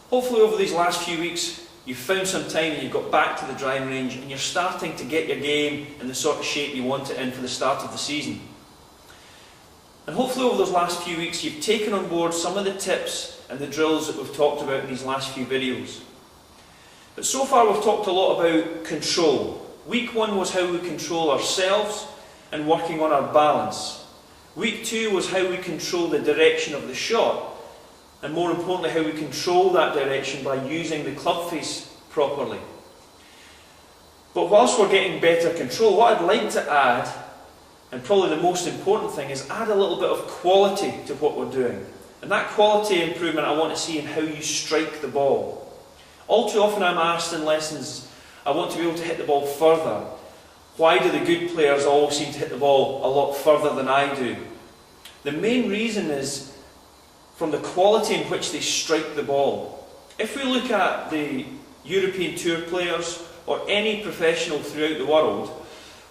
Hopefully over these last few weeks you've found some time and you've got back to the driving range and you're starting to get your game in the sort of shape you want it in for the start of the season. And hopefully over those last few weeks you've taken on board some of the tips and the drills that we've talked about in these last few videos. But so far we've talked a lot about control. Week 1 was how we control ourselves and working on our balance. Week 2 was how we control the direction of the shot, and more importantly how we control that direction by using the club face properly. But whilst we're getting better control, what I'd like to add, and probably the most important thing, is add a little bit of quality to what we're doing. And that quality improvement I want to see in how you strike the ball. All too often I'm asked in lessons, I want to be able to hit the ball further. Why do the good players always seem to hit the ball a lot further than I do? The main reason is from the quality in which they strike the ball. If we look at the European Tour players or any professional throughout the world,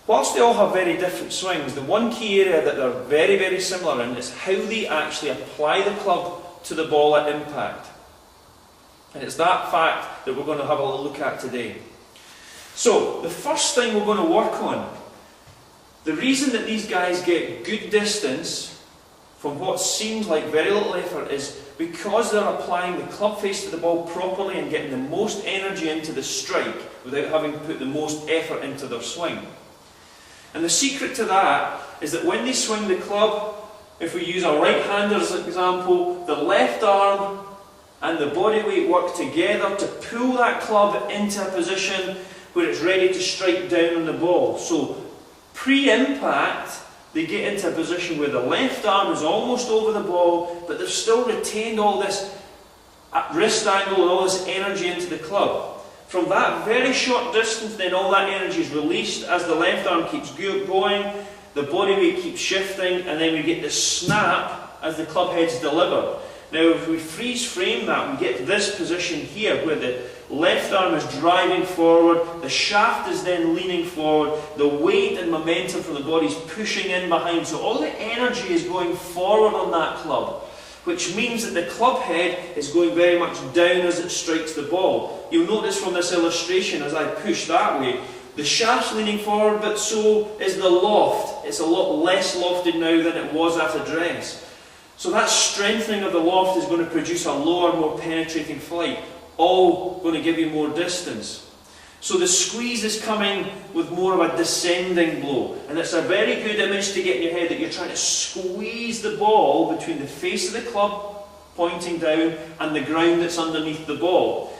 whilst they all have very different swings, the one key area that they're very, very similar in is how they actually apply the club to the ball at impact. And it's that fact that we're going to have a little look at today. So, the first thing we're going to work on, the reason that these guys get good distance from what seems like very little effort is because they're applying the club face to the ball properly and getting the most energy into the strike without having to put the most effort into their swing. And the secret to that is that when they swing the club, if we use a right-hander as an example, the left arm and the body weight work together to pull that club into a position where it's ready to strike down on the ball. So, pre-impact, they get into a position where the left arm is almost over the ball, but they've still retained all this wrist angle and all this energy into the club. From that very short distance, then all that energy is released as the left arm keeps going, the body weight keeps shifting, and then we get the snap as the club head's delivered. Now, if we freeze frame that, we get this position here where the left arm is driving forward, the shaft is then leaning forward, the weight and momentum from the body is pushing in behind, so all the energy is going forward on that club, which means that the club head is going very much down as it strikes the ball. You'll notice from this illustration, as I push that way, the shaft's leaning forward, but so is the loft. It's a lot less lofted now than it was at address. So that strengthening of the loft is going to produce a lower, more penetrating flight, all going to give you more distance. So the squeeze is coming with more of a descending blow, and it's a very good image to get in your head that you're trying to squeeze the ball between the face of the club pointing down and the ground that's underneath the ball.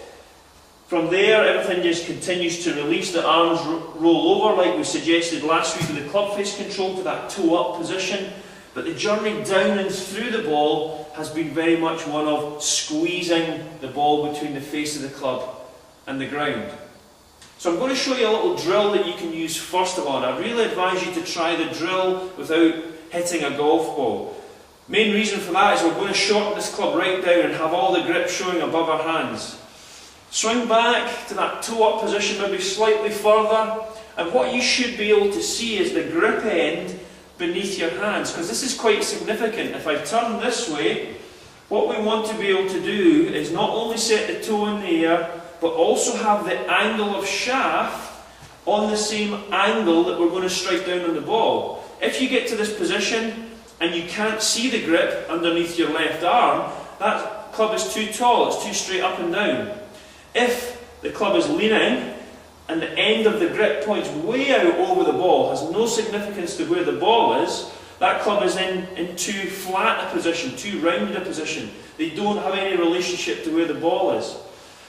From there, everything just continues to release. The arms roll over like we suggested last week with the club face control to that toe up position. But the journey down and through the ball has been very much one of squeezing the ball between the face of the club and the ground. So I'm going to show you a little drill that you can use first of all. I really advise you to try the drill without hitting a golf ball. Main reason for that is we're going to shorten this club right down and have all the grip showing above our hands. Swing back to that toe up position, maybe slightly further, and what you should be able to see is the grip end beneath your hands, because this is quite significant. If I turn this way, what we want to be able to do is not only set the toe in the air, but also have the angle of shaft on the same angle that we're going to strike down on the ball. If you get to this position and you can't see the grip underneath your left arm, that club is too tall, it's too straight up and down. If the club is leaning and the end of the grip points way out over the ball, has no significance to where the ball is, that club is in too flat a position, too rounded a position. They don't have any relationship to where the ball is.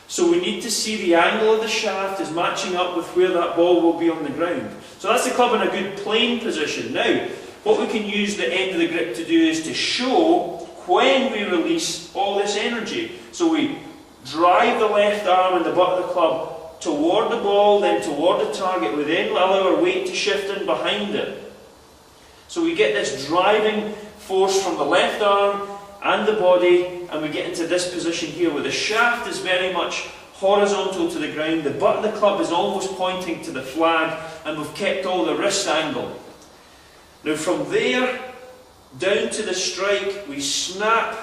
So we need to see the angle of the shaft is matching up with where that ball will be on the ground. So that's the club in a good plane position. Now, what we can use the end of the grip to do is to show when we release all this energy. So we drive the left arm and the butt of the club toward the ball, then toward the target. We then allow our weight to shift in behind it. So we get this driving force from the left arm and the body, and we get into this position here where the shaft is very much horizontal to the ground, the butt of the club is almost pointing to the flag, and we've kept all the wrist angle. Now from there, down to the strike, we snap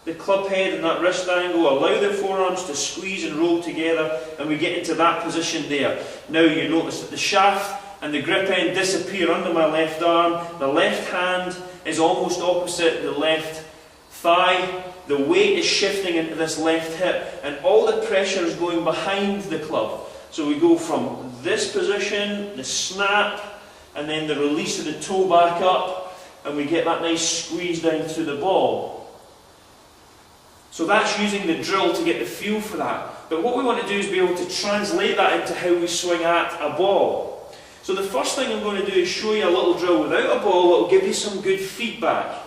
the club head and that wrist angle, allow the forearms to squeeze and roll together, and we get into that position there. Now you notice that the shaft and the grip end disappear under my left arm, the left hand is almost opposite the left thigh, the weight is shifting into this left hip, and all the pressure is going behind the club. So we go from this position, the snap, and then the release of the toe back up, and we get that nice squeeze down through the ball. So that's using the drill to get the feel for that. But what we want to do is be able to translate that into how we swing at a ball. So the first thing I'm going to do is show you a little drill without a ball that will give you some good feedback.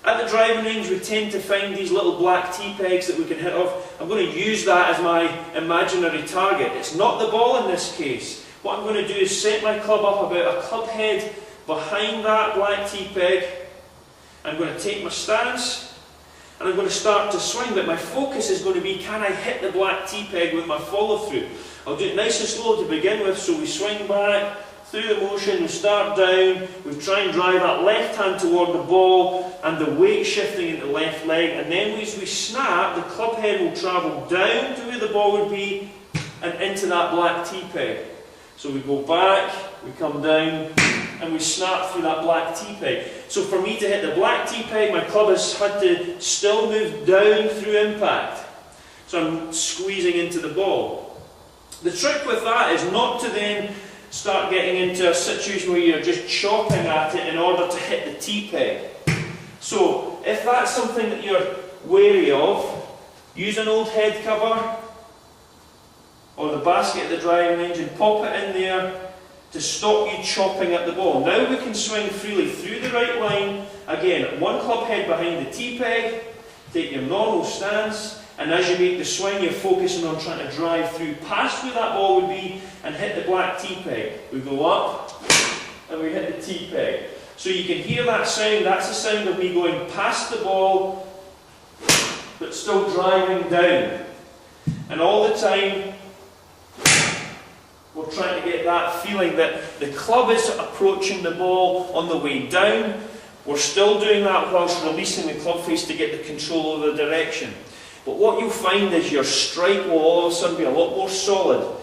At the driving range we tend to find these little black tee pegs that we can hit off. I'm going to use that as my imaginary target. It's not the ball in this case. What I'm going to do is set my club up about a club head behind that black tee peg. I'm going to take my stance and I'm going to start to swing, but my focus is going to be, can I hit the black tee peg with my follow through? I'll do it nice and slow to begin with, so we swing back, through the motion, we start down, we try and drive that left hand toward the ball, and the weight shifting into the left leg, and then as we snap, the club head will travel down to where the ball would be, and into that black tee peg. So we go back, we come down, and we snap through that black tee peg. So for me to hit the black tee peg, my club has had to still move down through impact. So I'm squeezing into the ball. The trick with that is not to then start getting into a situation where you're just chopping at it in order to hit the tee peg. So if that's something that you're wary of, use an old head cover or the basket at the driving range and pop it in there to stop you chopping at the ball. Now we can swing freely through the right line. Again, one club head behind the tee peg, take your normal stance, and as you make the swing, you're focusing on trying to drive through past where that ball would be and hit the black tee peg. We go up and we hit the tee peg. So you can hear that sound. That's the sound of me going past the ball but still driving down. And all the time we're trying to get that feeling that the club is approaching the ball on the way down. We're still doing that whilst releasing the club face to get the control over the direction. But what you'll find is your strike will all of a sudden be a lot more solid.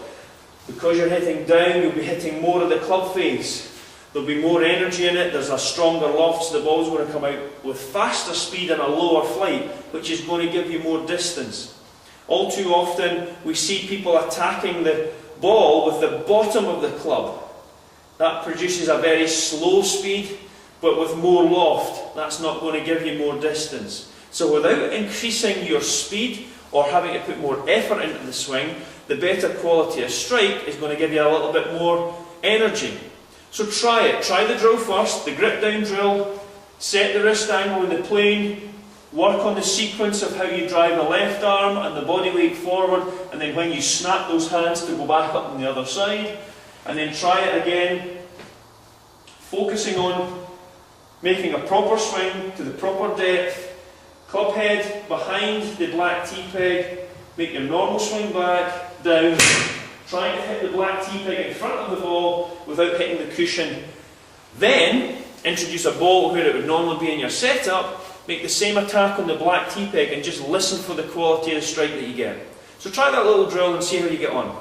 Because you're hitting down, you'll be hitting more of the club face. There'll be more energy in it, there's a stronger loft, so the ball's going to come out with faster speed and a lower flight, which is going to give you more distance. All too often, we see people attacking the ball with the bottom of the club. That produces a very slow speed, but with more loft, that's not going to give you more distance. So without increasing your speed or having to put more effort into the swing, the better quality of strike is going to give you a little bit more energy. So try it. Try the drill first, the grip down drill, set the wrist angle in the plane, work on the sequence of how you drive the left arm and the body weight forward, and then when you snap those hands to go back up on the other side, and then try it again, focusing on making a proper swing to the proper depth, club head behind the black tee peg, make your normal swing back, down, trying to hit the black tee peg in front of the ball without hitting the cushion. Then, introduce a ball where it would normally be in your setup, make the same attack on the black tee peg and just listen for the quality of the strike that you get. So try that little drill and see how you get on.